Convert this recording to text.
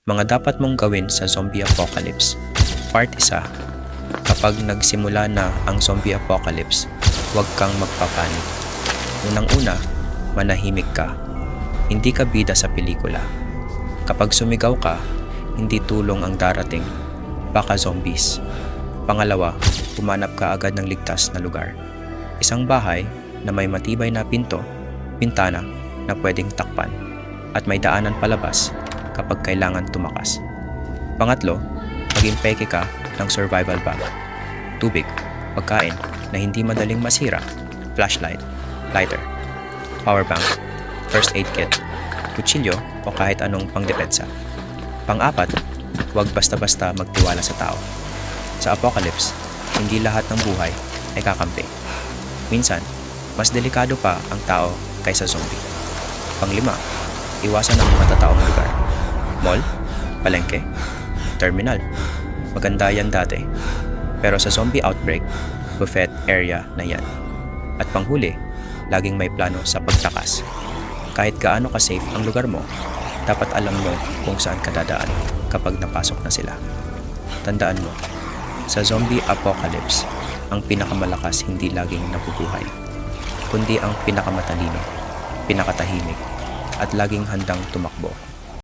Mga dapat mong gawin sa zombie apocalypse. Part 1. Kapag nagsimula na ang zombie apocalypse, huwag kang magpapanik. Unang-una, manahimik ka. Hindi ka bida sa pelikula. Kapag sumigaw ka, hindi tulong ang darating, baka zombies. Pangalawa, humanap ka agad ng ligtas na lugar. Isang bahay na may matibay na pinto, bintana na pwedeng takpan, at may daanan palabas kapag kailangan tumakas. Pangatlo, maging peke ka ng survival bag. Tubig, pagkain na hindi madaling masira, flashlight, lighter, power bank, first aid kit, kutsilyo o kahit anong pangdepensa. Pang-apat, huwag basta-basta magtiwala sa tao. Sa apocalypse, hindi lahat ng buhay ay kakampi. Minsan, mas delikado pa ang tao kaysa zombie. Pang-lima, iwasan ang matataong lugar. Mall, palengke, terminal. Maganda yan dati. Pero sa zombie outbreak, buffet area na yan. At panghuli, laging may plano sa pagtakas. Kahit gaano ka-safe ang lugar mo, dapat alam mo kung saan ka dadaan kapag napasok na sila. Tandaan mo, sa zombie apocalypse, ang pinakamalakas hindi laging nabubuhay, kundi ang pinakamatalino, pinakatahimik, at laging handang tumakbo.